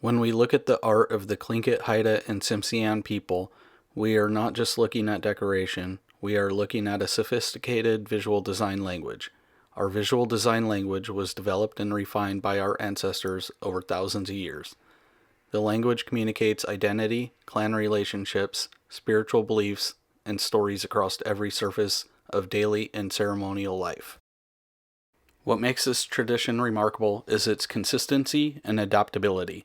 When we look at the art of the Tlingit, Haida, and Tsimshian people, we are not just looking at decoration, we are looking at a sophisticated visual design language. Our visual design language was developed and refined by our ancestors over thousands of years. The language communicates identity, clan relationships, spiritual beliefs, and stories across every surface of daily and ceremonial life. What makes this tradition remarkable is its consistency and adaptability.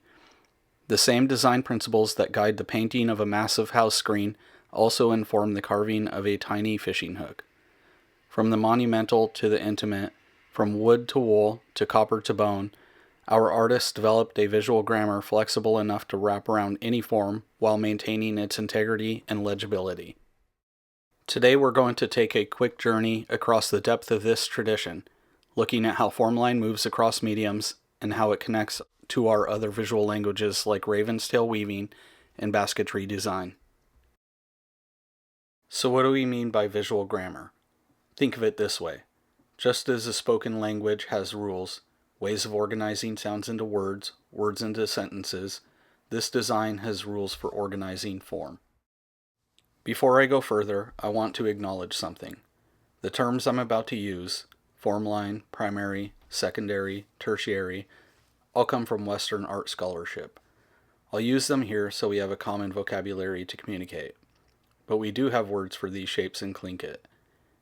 The same design principles that guide the painting of a massive house screen also inform the carving of a tiny fishing hook. From the monumental to the intimate, from wood to wool to copper to bone, our artists developed a visual grammar flexible enough to wrap around any form while maintaining its integrity and legibility. Today we're going to take a quick journey across the depth of this tradition, looking at how Formline moves across mediums and how it connects to our other visual languages like Raven's Tail weaving and basketry design. So what do we mean by visual grammar? Think of it this way. Just as a spoken language has rules, ways of organizing sounds into words, words into sentences, this design has rules for organizing form. Before I go further, I want to acknowledge something. The terms I'm about to use, Formline, primary, secondary, tertiary, all come from Western art scholarship. I'll use them here so we have a common vocabulary to communicate. But we do have words for these shapes in Tlingit.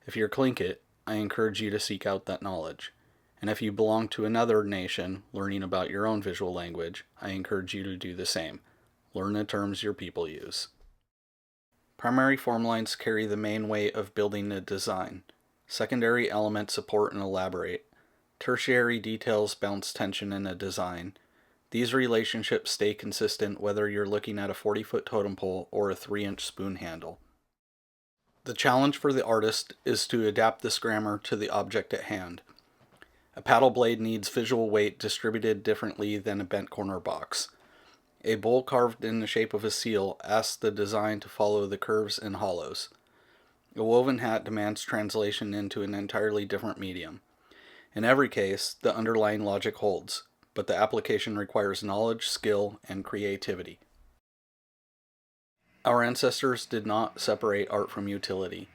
If you're Tlingit, I encourage you to seek out that knowledge. And if you belong to another nation learning about your own visual language, I encourage you to do the same. Learn the terms your people use. Primary form lines carry the main weight of building the design. Secondary elements support and elaborate. Tertiary details bounce tension in a design. These relationships stay consistent whether you're looking at a 40-foot totem pole or a 3-inch spoon handle. The challenge for the artist is to adapt this grammar to the object at hand. A paddle blade needs visual weight distributed differently than a bent corner box. A bowl carved in the shape of a seal asks the design to follow the curves and hollows. A woven hat demands translation into an entirely different medium. In every case, the underlying logic holds, but the application requires knowledge, skill, and creativity. Our ancestors did not separate art from utility.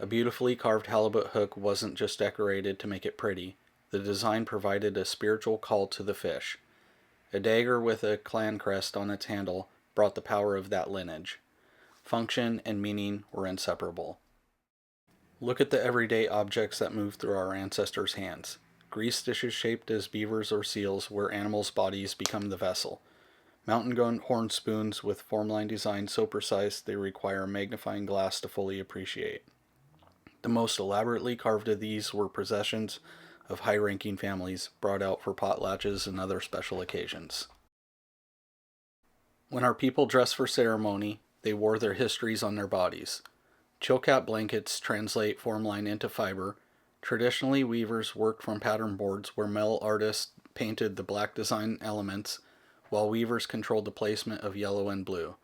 A beautifully carved halibut hook wasn't just decorated to make it pretty. The design provided a spiritual call to the fish. A dagger with a clan crest on its handle brought the power of that lineage. Function and meaning were inseparable. Look at the everyday objects that move through our ancestors' hands. Grease dishes shaped as beavers or seals where animals' bodies become the vessel. Mountain goat horn spoons with formline design so precise they require a magnifying glass to fully appreciate. The most elaborately carved of these were possessions of high-ranking families brought out for potlatches and other special occasions. When our people dressed for ceremony, they wore their histories on their bodies. Chilkat blankets translate formline into fiber. Traditionally, weavers worked from pattern boards where metal artists painted the black design elements, while weavers controlled the placement of yellow and blue.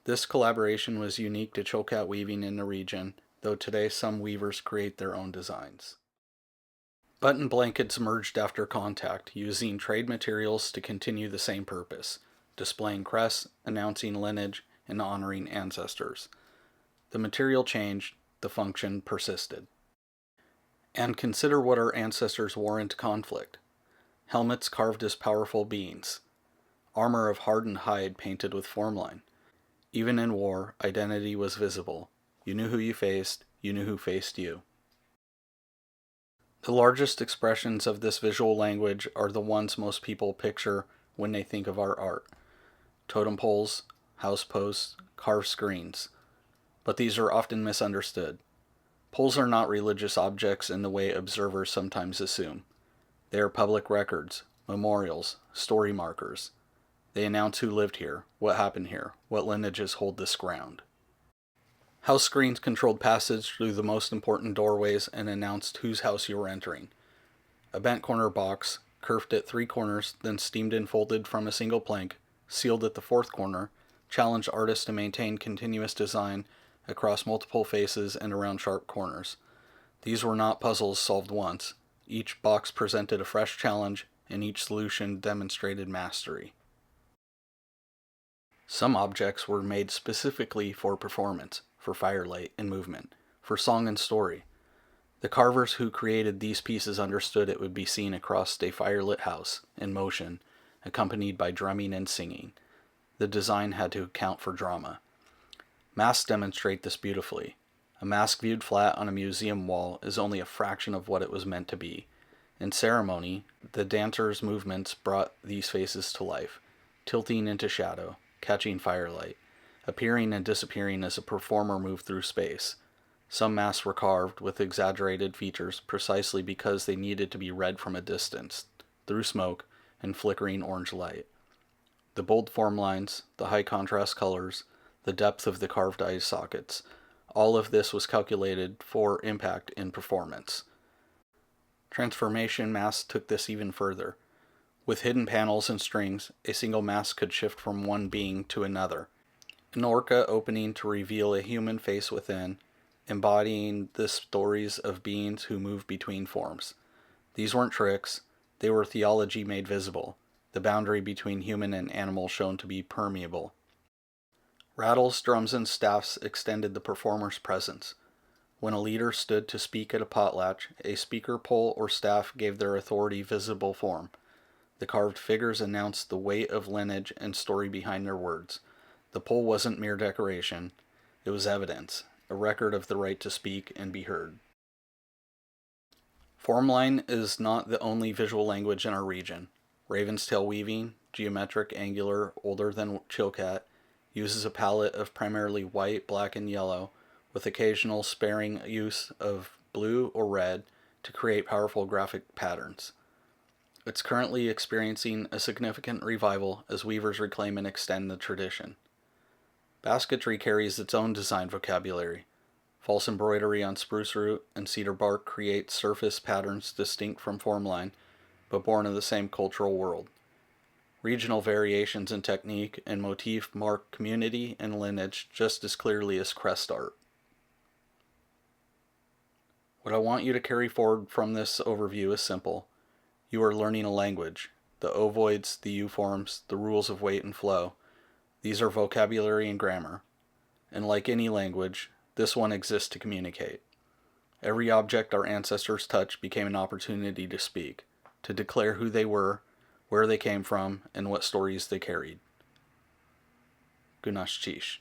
This collaboration was unique to Chilkat weaving in the region, though today some weavers create their own designs. Button blankets emerged after contact, using trade materials to continue the same purpose, displaying crests, announcing lineage, and honoring ancestors. The material changed, the function persisted. And consider what our ancestors wore into conflict. Helmets carved as powerful beings. Armor of hardened hide painted with formline. Even in war, identity was visible. You knew who you faced, you knew who faced you. The largest expressions of this visual language are the ones most people picture when they think of our art. Totem poles, house posts, carved screens. But these are often misunderstood. Poles are not religious objects in the way observers sometimes assume. They are public records, memorials, story markers. They announce who lived here, what happened here, what lineages hold this ground. House screens controlled passage through the most important doorways and announced whose house you were entering. A bent corner box, curved at 3 corners, then steamed and folded from a single plank, sealed at the 4th corner, challenged artists to maintain continuous design across multiple faces and around sharp corners. These were not puzzles solved once. Each box presented a fresh challenge, and each solution demonstrated mastery. Some objects were made specifically for performance, for firelight and movement, for song and story. The carvers who created these pieces understood it would be seen across a firelit house, in motion, accompanied by drumming and singing. The design had to account for drama. Masks demonstrate this beautifully. A mask viewed flat on a museum wall is only a fraction of what it was meant to be. In ceremony, the dancers' movements brought these faces to life, tilting into shadow, catching firelight, appearing and disappearing as a performer moved through space. Some masks were carved with exaggerated features precisely because they needed to be read from a distance, through smoke and flickering orange light. The bold form lines, the high contrast colors, the depth of the carved eye sockets, all of this was calculated for impact in performance. Transformation masks took this even further. With hidden panels and strings, a single mask could shift from one being to another. An orca opening to reveal a human face within, embodying the stories of beings who move between forms. These weren't tricks, they were theology made visible, the boundary between human and animal shown to be permeable. Rattles, drums, and staffs extended the performer's presence. When a leader stood to speak at a potlatch, a speaker pole or staff gave their authority visible form. The carved figures announced the weight of lineage and story behind their words. The pole wasn't mere decoration, it was evidence, a record of the right to speak and be heard. Formline is not the only visual language in our region. Raven's tail weaving, geometric, angular, older than Chilkat, uses a palette of primarily white, black, and yellow, with occasional sparing use of blue or red to create powerful graphic patterns. It's currently experiencing a significant revival as weavers reclaim and extend the tradition. Basketry carries its own design vocabulary. False embroidery on spruce root and cedar bark creates surface patterns distinct from Formline, but born of the same cultural world. Regional variations in technique and motif mark community and lineage just as clearly as crest art. What I want you to carry forward from this overview is simple. You are learning a language. The ovoids, the U-forms, the rules of weight and flow. These are vocabulary and grammar. And like any language, this one exists to communicate. Every object our ancestors touched became an opportunity to speak, to declare who they were, where they came from, and what stories they carried. Gunash Chish.